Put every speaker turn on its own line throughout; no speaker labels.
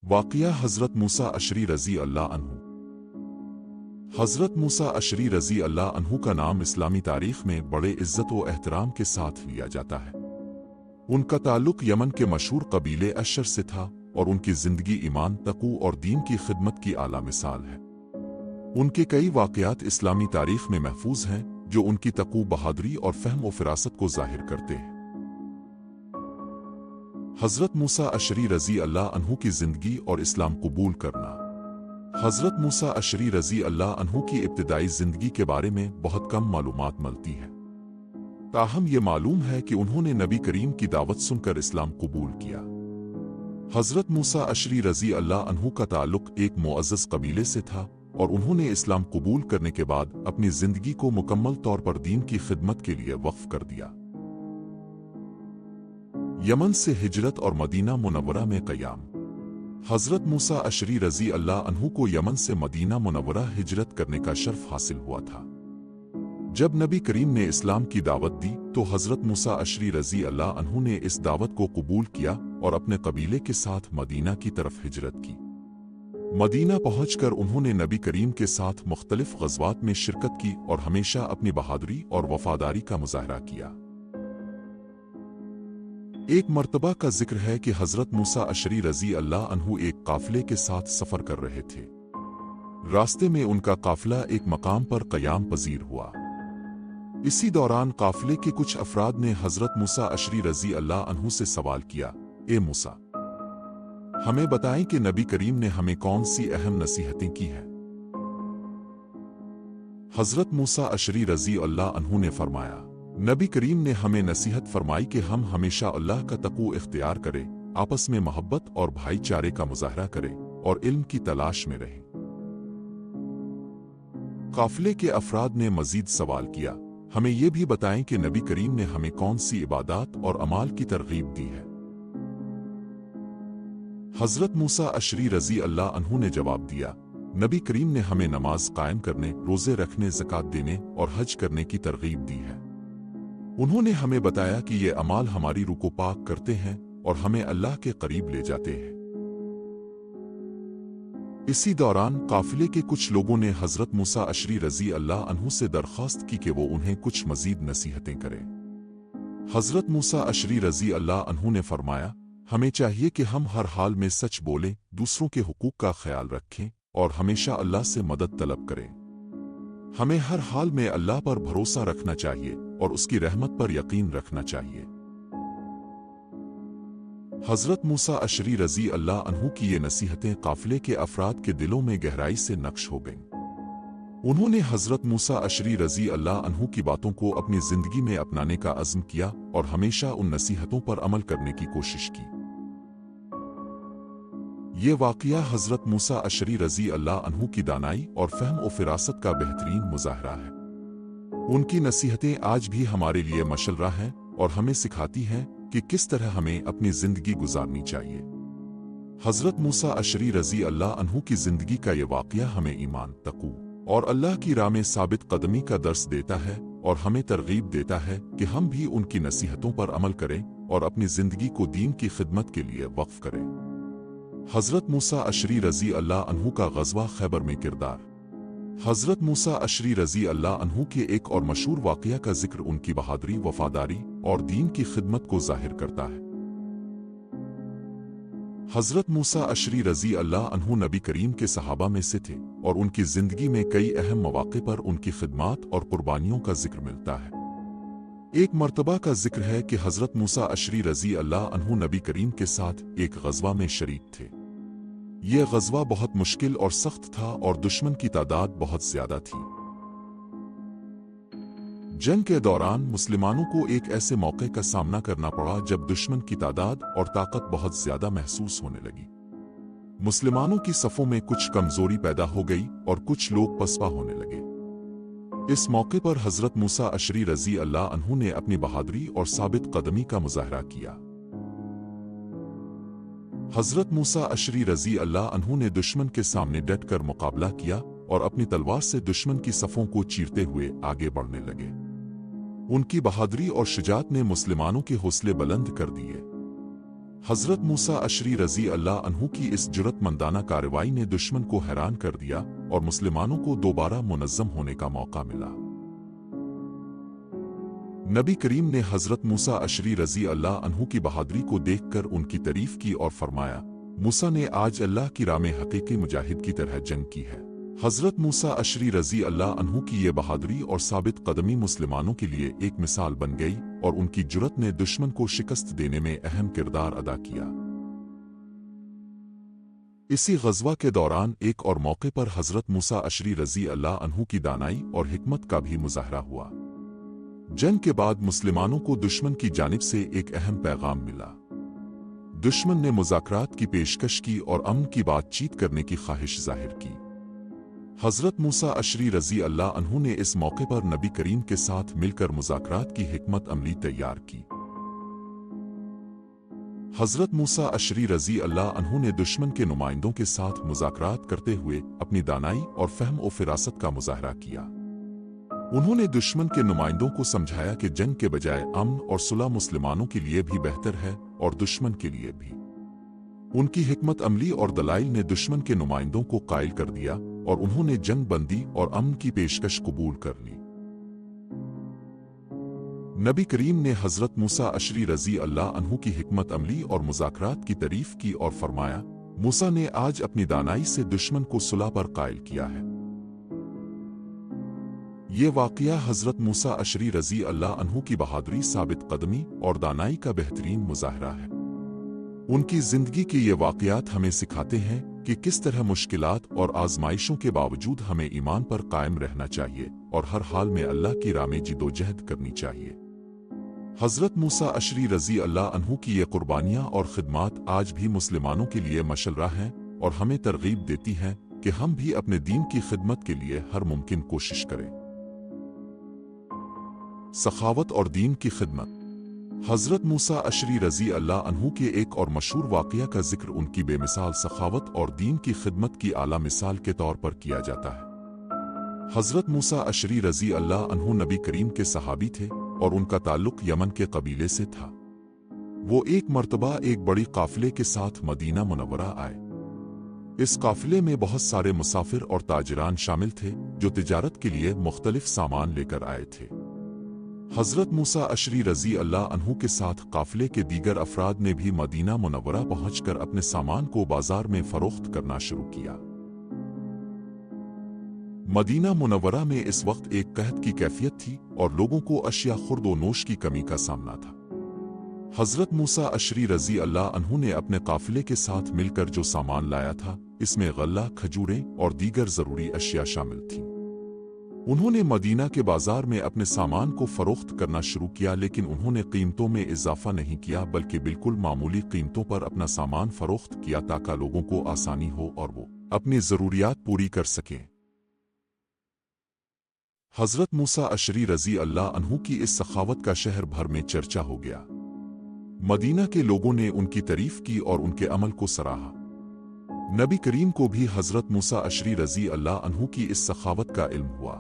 वाक़या हज़रत मूसा अशरी रज़ी अल्लाह अन्हु। हज़रत मूसा अशरी रज़ी अल्लाह अन्हु का नाम इस्लामी तारीख़ में बड़े इज़्ज़त व एहतराम के साथ लिया जाता है। उनका ताल्लुक़ यमन के मशहूर कबीले अशर से था और उनकी ज़िंदगी ईमान, तक़ू और दीन की खिदमत की आला मिसाल है। उनके कई वाक़यात इस्लामी तारीख़ में महफूज हैं जो उनकी तक़ू, बहादुरी और फ़हम व फ़िरासत को ज़ाहिर करते हैं। हज़रत मूसा अशरी रज़ी अल्लाह अन्हु की ज़िंदगी और इस्लाम कबूल करना। हज़रत मूसा अशरी रज़ी अल्लाह अन्हु की इब्तिदाई ज़िंदगी के बारे में बहुत कम मालूमात मिलती है। ताहम ये मालूम है कि उन्होंने नबी करीम की दावत सुनकर इस्लाम कबूल किया। हज़रत मूसा अशरी रज़ी अल्लाह अन्हु का ताल्लुक़ एक मुअज़्ज़ज़ कबीले से था और उन्होंने इस्लाम कबूल करने के बाद अपनी ज़िंदगी को मुकम्मल तौर पर दीन की खिदमत के लिए वक्फ कर दिया। यमन से हिजरत और मदीना मुनव्वरा में क़याम। हज़रत मूसा अशरी रज़ी अल्लाह अन्हु को यमन से मदीना मुनव्वरा हिजरत करने का शर्फ हासिल हुआ था। जब नबी करीम ने इस्लाम की दावत दी तो हज़रत मूसा अशरी रज़ी अल्लाह अन्हु ने इस दावत को कबूल किया और अपने कबीले के साथ मदीना की तरफ हिजरत की। मदीना पहुंचकर उन्होंने नबी करीम के साथ मुख्तलिफ ग़ज़वात में शिरकत की और हमेशा अपनी बहादुरी और वफ़ादारी का मुज़ाहरा किया। एक मर्तबा का जिक्र है कि हज़रत मूसा अशरी रज़ी अल्लाह अन्हु एक काफ़िले के साथ सफ़र कर रहे थे। रास्ते में उनका काफ़िला एक मकाम पर क़याम पज़ीर हुआ। इसी दौरान काफ़िले के कुछ अफराद ने हज़रत मूसा अशरी रज़ी अल्लाह अन्हु से सवाल किया, ए मूसा, हमें बताएं कि नबी करीम ने हमें कौन सी अहम नसीहतें की हैं। हज़रत मूसा अशरी रज़ी अल्लाह अन्हु ने फरमाया, नबी करीम ने हमें नसीहत फरमाई कि हम हमेशा अल्लाह का तक़ू इख्तियार करें, आपस में मोहब्बत और भाईचारे का मुज़ाहरा करें और इल्म की तलाश में रहें। काफ़िले के अफराद ने मज़ीद सवाल किया, हमें यह भी बताएं कि नबी करीम ने हमें कौन सी इबादत और अमाल की तरगीब दी है। हज़रत मूसा अशरी रज़ी अल्लाह अन्हु ने जवाब दिया, नबी करीम ने हमें नमाज कायम करने, रोज़े रखने, ज़कात देने और हज करने की तरगीब दी है। उन्होंने हमें बताया कि ये अमाल हमारी रूह को पाक करते हैं और हमें अल्लाह के करीब ले जाते हैं। इसी दौरान काफ़िले के कुछ लोगों ने हज़रत मूसा अशरी रज़ी अल्लाह अन्हु से दरख्वास्त की कि वो उन्हें कुछ मज़ीद नसीहतें करें। हज़रत मूसा अशरी रज़ी अल्लाह अन्हु ने फरमाया, हमें चाहिए कि हम हर हाल में सच बोलें, दूसरों के हुकूक का ख्याल रखें और हमेशा अल्लाह से मदद तलब करें। हमें हर हाल में अल्लाह पर भरोसा रखना चाहिए और उसकी रहमत पर यकीन रखना चाहिए। हज़रत मूसा अशरी रज़ी अल्लाह अन्हु की ये नसीहतें काफ़िले के अफराद के दिलों में गहराई से नक्श हो गईं। उन्होंने हज़रत मूसा अशरी रज़ी अल्लाह अन्हु की बातों को अपनी ज़िंदगी में अपनाने का अज़्म किया और हमेशा उन नसीहतों पर अमल करने की कोशिश की। ये वाक़या हज़रत मूसा अशरी रज़ी अल्लाह अन्हु की दानाई और फ़हम और फ़िरासत का बेहतरीन मुज़ाहरा है। उनकी नसीहतें आज भी हमारे लिए मशअला हैं और हमें सिखाती हैं कि किस तरह हमें अपनी ज़िंदगी गुजारनी चाहिए। हज़रत मूसा अशरी रज़ी अल्लाह अन्हु की ज़िंदगी का ये वाक़या हमें ईमान, तक़ू और अल्लाह की राह में साबित कदमी का दर्स देता है और हमें तरगीब देता है कि हम भी उनकी नसीहतों पर अमल करें और अपनी ज़िंदगी को दीन की खिदमत के लिए वक्फ करें। हज़रत मूसा अशरी रज़ी अल्लाह अन्हु का ग़ज़वा खैबर में किरदार। हज़रत मूसा अशरी रज़ी अल्लाह अन्हु के एक और मशहूर वाक़या का जिक्र उनकी बहादुरी, वफ़ादारी और दीन की खिदमत को ज़ाहिर करता है। हज़रत मूसा अशरी रज़ी अल्लाह अन्हु नबी करीम के सहाबा में से थे और उनकी ज़िंदगी में कई अहम मौक़े पर उनकी खिदमत और कुर्बानियों का जिक्र मिलता है। एक मर्तबा का जिक्र है कि हज़रत मूसा अशरी रज़ी अल्लाह अन्हु नबी करीम के साथ एक ग़ज़वा में शरीक थे। यह ग़ज़वा बहुत मुश्किल और सख्त था और दुश्मन की तादाद बहुत ज़्यादा थी। जंग के दौरान मुसलमानों को एक ऐसे मौके का सामना करना पड़ा जब दुश्मन की तादाद और ताकत बहुत ज़्यादा महसूस होने लगी। मुसलमानों की सफ़ों में कुछ कमज़ोरी पैदा हो गई और कुछ लोग पसपा होने लगे। इस मौके पर हज़रत मूसा अशरी रज़ी अल्लाह अन्हु ने अपनी बहादुरी और साबित कदमी का मुज़ाहरा किया। हज़रत मूसा अशरी रज़ी अल्लाह अन्हु ने दुश्मन के सामने डट कर मुकाबला किया और अपनी तलवार से दुश्मन की सफ़ों को चीरते हुए आगे बढ़ने लगे। उनकी बहादुरी और शुजाअत ने मुसलमानों के हौसले बुलंद कर दिए। हज़रत मूसा अशरी रज़ी अल्लाह अन्हु की इस जुर्रतमंदाना कार्रवाई ने दुश्मन को हैरान कर दिया और मुसलमानों को दोबारा मुनज़्ज़म होने का मौका मिला। नबी करीम ने हज़रत मूसा अशरी रज़ी अल्लाह अन्हु की बहादुरी को देखकर उनकी तारीफ की और फरमाया, मूसा ने आज अल्लाह की राह में हकीकी मुजाहिद की तरह जंग की है। हज़रत मूसा अशरी रज़ी अल्लाह अन्हु की ये बहादुरी और साबित कदमी मुसलमानों के लिए एक मिसाल बन गई और उनकी जुर्रत ने दुश्मन को शिकस्त देने में अहम किरदार अदा किया। इसी ग़ज़वा के दौरान एक और मौके पर हज़रत मूसा अशरी रज़ी अल्लाह अन्हु की दानाई और हिकमत का भी मुज़ाहरा हुआ। जंग के बाद मुसलमानों को दुश्मन की जानिब से एक अहम पैगाम मिला। दुश्मन ने मुज़ाकरात की पेशकश की और अमन की बातचीत करने की ख्वाहिश जाहिर की। हज़रत मूसा अशरी रज़ी अल्लाह अन्हु ने इस मौके पर नबी करीम के साथ मिलकर मुज़ाकरात की हिकमत अमली तैयार की। हज़रत मूसा अशरी रज़ी अल्लाह अन्हु ने दुश्मन के नुमाइंदों के साथ मुज़ाकरात करते हुए अपनी दानाई और फ़हम और फ़िरासत का मुज़ाहरा किया। उन्होंने दुश्मन के नुमाइंदों को समझाया कि जंग के बजाय अमन और सुलह मुसलमानों के लिए भी बेहतर है और दुश्मन के लिए भी। उनकी हिकमत अमली और दलाइल ने दुश्मन के नुमाइंदों को कायल कर दिया और उन्होंने जंग बंदी और अमन की पेशकश कबूल कर ली। नबी करीम ने हज़रत मूसा अशरी रज़ी अल्लाह अन्हु की हिकमत अमली और मुज़ाकरात की तारीफ की और फरमाया, मूसा ने आज अपनी दानाई से दुश्मन को सुलह पर कायल किया है। ये वाक़या हज़रत मूसा अशरी रज़ी अल्लाह अन्हु की बहादुरी, साबित कदमी और दानाई का बेहतरीन मुज़ाहरा है। उनकी ज़िंदगी के ये वाक़यात हमें सिखाते हैं कि किस तरह मुश्किलात और आज़माइशों के बावजूद हमें ईमान पर कायम रहना चाहिए और हर हाल में अल्लाह की राह में जिदोजहद करनी चाहिए। हज़रत मूसा अशरी रज़ी अल्लाह अन्हु की ये कुर्बानियाँ और ख़िदमात आज भी मुसलमानों के लिए मशअला हैं और हमें तरग़ीब देती हैं कि हम भी अपने दीन की खिदमत के लिए हर मुमकिन कोशिश करें। सखावत और दीन की खिदमत। हज़रत मूसा अशरी रज़ी अल्लाह अन्हु के एक और मशहूर वाक़या का जिक्र उनकी बेमिसाल सखावत और दीन की खिदमत की आला मिसाल के तौर पर किया जाता है। हज़रत मूसा अशरी रज़ी अल्लाह अन्हु नबी करीम के सहाबी थे और उनका ताल्लुक़ यमन के कबीले से था। वो एक मर्तबा एक बड़ी काफ़िले के साथ मदीना मुनव्वरा आए। इस काफ़िले में बहुत सारे मुसाफिर और ताजिरान शामिल थे जो तिजारत के लिए मुख्तलिफ सामान लेकर आए थे। हज़रत मूसा अशरी रज़ी अल्लाह अन्हु के साथ काफ़िले के दीगर अफराद ने भी मदीना मुनव्वरा पहुंचकर अपने सामान को बाजार में फ़रोख्त करना शुरू किया। मदीना मुनव्वरा में इस वक्त एक कहत की कैफियत थी और लोगों को अशिया खुर्द व नोश की कमी का सामना था। हज़रत मूसा अशरी रज़ी अल्लाह अन्हु ने अपने काफ़िले के साथ मिलकर जो सामान लाया था, इसमें गल्ला, खजूरें और दीगर ज़रूरी अशिया शामिल थीं। उन्होंने मदीना के बाजार में अपने सामान को फ़रोख्त करना शुरू किया, लेकिन उन्होंने कीमतों में इजाफा नहीं किया बल्कि बिल्कुल मामूली कीमतों पर अपना सामान फ़रोख्त किया ताकि लोगों को आसानी हो और वो अपनी ज़रूरियात पूरी कर सकें। हज़रत मूसा अशरी रज़ी अल्लाह अन्हु की इस सखावत का शहर भर में चर्चा हो गया। मदीना के लोगों ने उनकी तारीफ की और उनके अमल को सराहा। नबी करीम को भी हज़रत मूसा अशरी रज़ी अल्लाह अन्हु की इस सखावत का इल्म हुआ।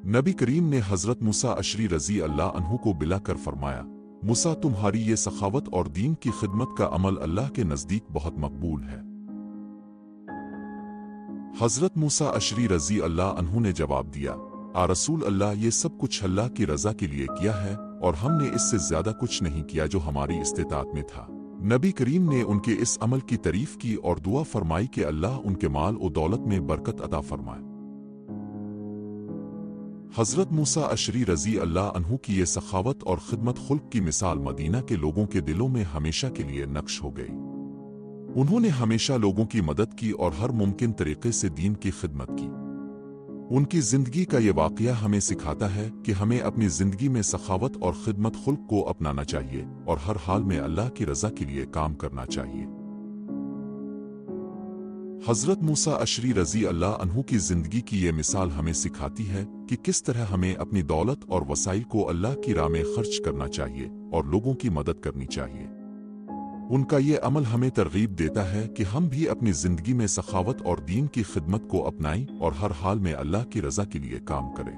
नबी करीम ने हज़रत मूसा अशरी रज़ी अल्लाह अन्हु को बुलाकर फरमाया, मूसा, तुम्हारी ये सखावत और दीन की खिदमत का अमल अल्लाह के नज़दीक बहुत मकबूल है। हज़रत मूसा अशरी रज़ी अल्लाह अन्हु ने जवाब दिया, आ रसूल अल्लाह, ये सब कुछ अल्लाह की रज़ा के लिए किया है और हमने इससे ज़्यादा कुछ नहीं किया जो हमारी इस्तेताअत में था। नबी करीम ने उनके इस अमल की तारीफ की और दुआ फरमाई कि अल्लाह उनके माल और दौलत में बरकत अता फरमाए। हज़रत मूसा अशरी रज़ी अल्लाह अन्हु की ये सखावत और खिदमत खुल्क की मिसाल मदीना के लोगों के दिलों में हमेशा के लिए नक्श हो गई। उन्होंने हमेशा लोगों की मदद की और हर मुमकिन तरीके से दीन की खिदमत की। उनकी ज़िंदगी का ये वाक़या हमें सिखाता है कि हमें अपनी ज़िंदगी में सखावत और खिदमत खुल्क को अपनाना चाहिए और हर हाल में अल्लाह की रज़ा के लिए काम करना चाहिए। हज़रत मूसा अशरी रज़ी अल्लाह अन्हु की ज़िंदगी की ये मिसाल हमें सिखाती है कि किस तरह हमें अपनी दौलत और वसाइल को अल्लाह की राह में खर्च करना चाहिए और लोगों की मदद करनी चाहिए। उनका ये अमल हमें तरगीब देता है कि हम भी अपनी ज़िंदगी में सखावत और दीन की खिदमत को अपनाएं और हर हाल में अल्लाह की रज़ा के लिए काम करें।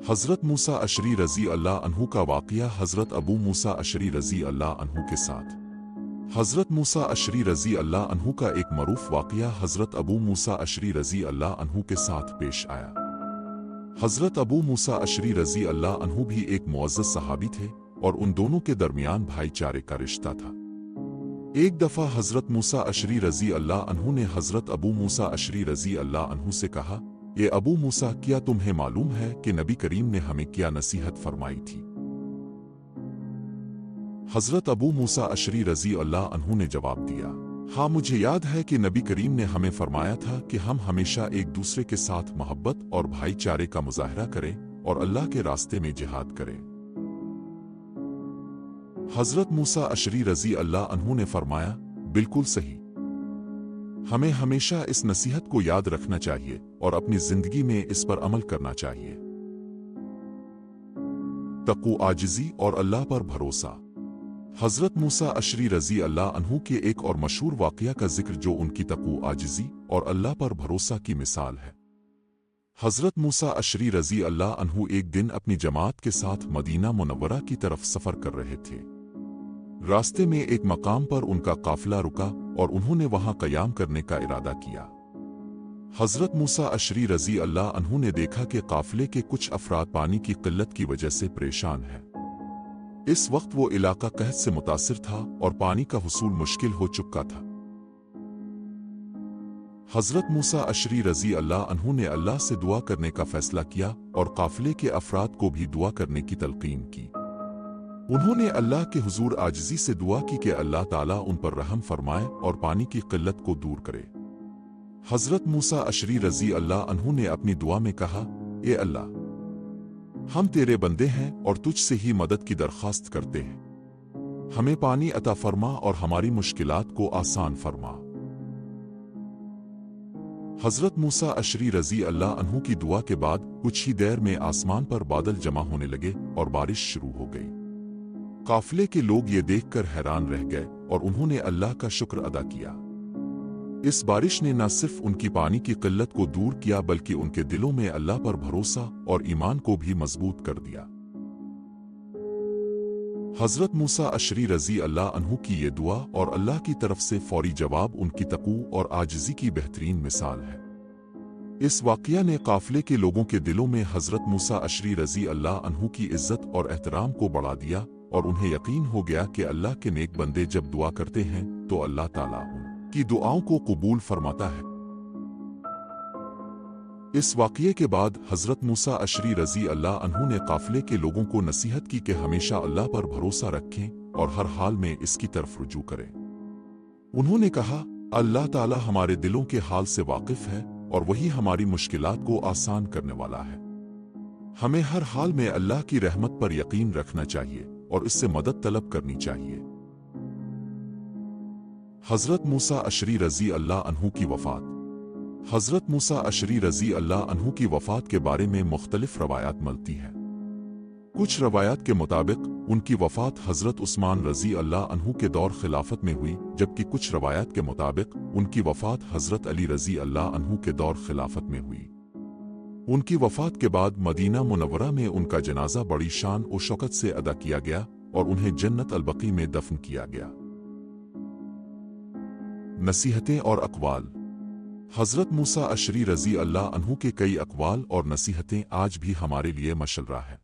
हज़रत मूसा अशरी रज़ी अल्लाह अन्हु का वाक़या हज़रत अबू मूसा अशरी रज़ी अल्लाह अन्हु के साथ। हज़रत मूसा अशरी रज़ी अल्लाह अन्हु का एक मरूफ वाक़या हज़रत अबू मूसा अशरी रज़ी अल्लाह अन्हु के साथ पेश आया। हज़रत अबू मूसा अशरी रज़ी अल्लाह अन्हु भी एक मुअज़्ज़ज़ सहाबी थे और उन दोनों के दरमियान भाईचारे का रिश्ता था। एक दफ़ा हज़रत मूसा अशरी रज़ी अल्लाह अन्हु ने हज़रत अबू मूसा अशरी रज़ी अल्लाह अन्हु से कहा, ये अबू मूसा, क्या तुम्हें मालूम है कि नबी करीम ने हमें क्या नसीहत फरमाई थी? हज़रत अबू मूसा अशरी रज़ी अल्लाह अन्हु ने जवाब दिया, हाँ, मुझे याद है कि नबी करीम ने हमें फरमाया था कि हम हमेशा एक दूसरे के साथ मोहब्बत और भाईचारे का मुजाहरा करें और अल्लाह के रास्ते में जिहाद करें। हज़रत मूसा अशरी रज़ी अल्लाह अन्हु ने फरमाया, बिल्कुल सही। हमें हमेशा इस नसीहत को याद रखना चाहिए और अपनी जिंदगी में इस पर अमल करना चाहिए। तक़वा, आजिज़ी और अल्लाह पर भरोसा। हज़रत मूसा अशरी रज़ी अल्लाह अन्हु के एक और मशहूर वाक़या का जिक्र जो उनकी तक़वा, आजिज़ी और अल्लाह पर भरोसा की मिसाल है। हज़रत मूसा अशरी रज़ी अल्लाह अन्हु एक दिन अपनी जमात के साथ मदीना मुनव्वरा की तरफ सफ़र कर रहे थे। रास्ते में एक मकाम पर उनका काफ़िला रुका और उन्होंने वहां क़याम करने का इरादा किया। हज़रत मूसा अशरी रज़ी अल्लाह अन्हु ने देखा कि काफ़िले के कुछ अफराद पानी की क़िल्लत की वजह से परेशान हैं। इस वक्त वो इलाका कहत से मुतासिर था और पानी का हुसूल मुश्किल हो चुका था। हज़रत मूसा अशरी रज़ी अल्लाह अन्हु ने अल्लाह से दुआ करने का फ़ैसला किया और काफ़िले के अफराद को भी दुआ करने की तलक़ीन की। उन्होंने अल्लाह के हुजूर आजिज़ी से दुआ की कि अल्लाह ताला उन पर रहम फरमाए और पानी की क़िल्लत को दूर करे। हज़रत मूसा अशरी रज़ी अल्लाह अन्हु ने अपनी दुआ में कहा, ए अल्लाह, हम तेरे बंदे हैं और तुझसे ही मदद की दरख्वास्त करते हैं। हमें पानी अता फरमा और हमारी मुश्किलात को आसान फरमा। हज़रत मूसा अशरी रज़ी अल्लाह अन्हु की दुआ के बाद कुछ ही देर में आसमान पर बादल जमा होने लगे और बारिश शुरू हो गई। काफ़िले के लोग ये देखकर हैरान रह गए और उन्होंने अल्लाह का शुक्र अदा किया। इस बारिश ने न सिर्फ उनकी पानी की क़िल्लत को दूर किया बल्कि उनके दिलों में अल्लाह पर भरोसा और ईमान को भी मजबूत कर दिया। हज़रत मूसा अशरी रज़ी अल्लाह अन्हु की ये दुआ और अल्लाह की तरफ से फौरी जवाब उनकी तक़वा और आजिज़ी की बेहतरीन मिसाल है। इस वाक़या ने काफ़िले के लोगों के दिलों में हज़रत मूसा अशरी रज़ी अल्लाह अन्हु की इज़्ज़त और एहतराम को बढ़ा दिया और उन्हें यकीन हो गया कि अल्लाह के नेक बंदे जब दुआ करते हैं तो अल्लाह ताला उनकी दुआओं को कबूल फरमाता है। इस वाक़ये के बाद हज़रत मूसा अशरी रज़ी अल्लाह अन्हु ने काफ़िले के लोगों को नसीहत की कि हमेशा अल्लाह पर भरोसा रखें और हर हाल में इसकी तरफ रुजू करें। उन्होंने कहा, अल्लाह ताला हमारे दिलों के हाल से वाकिफ़ है और वही हमारी मुश्किलात को आसान करने वाला है। हमें हर हाल में अल्लाह की रहमत पर यकीन रखना चाहिए और इससे मदद तलब करनी चाहिए। हज़रत मूसा अशरी रज़ी अल्लाह अन्हु की वफ़ात। हज़रत मूसा अशरी रज़ी अल्लाह अन्हु की वफ़ात के बारे में मुख्तलिफ रवायात मिलती हैं। कुछ रवायात के मुताबिक उनकी वफ़ात हज़रत उस्मान रज़ी अल्लाह अन्हु के दौर खिलाफत में हुई, जबकि कुछ रवायात के मुताबिक उनकी वफ़ात हज़रत अली रज़ी अल्लाह अन्हु के दौर खिलाफत में हुई। उनकी वफ़ात के बाद मदीना मुनव्वरा में उनका जनाजा बड़ी शान और शौकत से अदा किया गया और उन्हें जन्नत अल-बकी में दफन किया गया। नसीहतें और अक़वाल। हज़रत मूसा अशरी रज़ी अल्लाह अन्हु के कई अक़वाल और नसीहतें आज भी हमारे लिए मशअला है।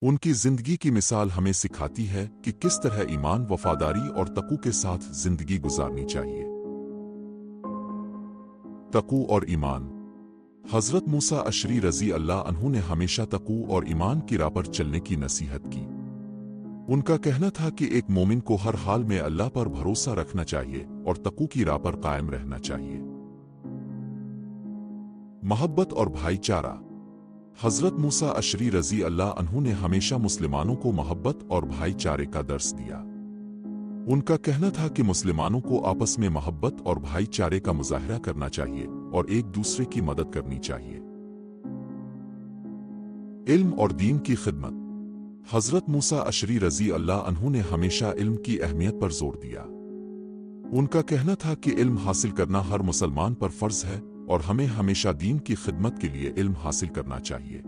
उनकी ज़िंदगी की मिसाल हमें सिखाती है कि किस तरह ईमान, वफ़ादारी और तक़वा के साथ ज़िंदगी गुजारनी चाहिए। तक़वा और ईमान। हज़रत मूसा अशरी रज़ी अल्लाह अन्हु ने हमेशा तक़वा और ईमान की राह पर चलने की नसीहत की। उनका कहना था कि एक मोमिन को हर हाल में अल्लाह पर भरोसा रखना चाहिए और तक़वा की राह पर कायम रहना चाहिए। मोहब्बत और भाईचारा। हज़रत मूसा अशरी रज़ी अल्लाह अन्हु ने हमेशा मुसलमानों को मोहब्बत और भाईचारे का दर्स दिया। उनका कहना था कि मुसलमानों को आपस में मोहब्बत और भाईचारे का मुजाहरा करना चाहिए और एक दूसरे की मदद करनी चाहिए। इल्म और दीन की खिदमत। हज़रत मूसा अशरी रज़ी अल्लाह अन्हु ने हमेशा इल्म की अहमियत पर जोर दिया। उनका कहना था कि इल्म हासिल करना हर मुसलमान पर फ़र्ज़ है और हमें हमेशा दीन की खिदमत के लिए इल्म हासिल करना चाहिए।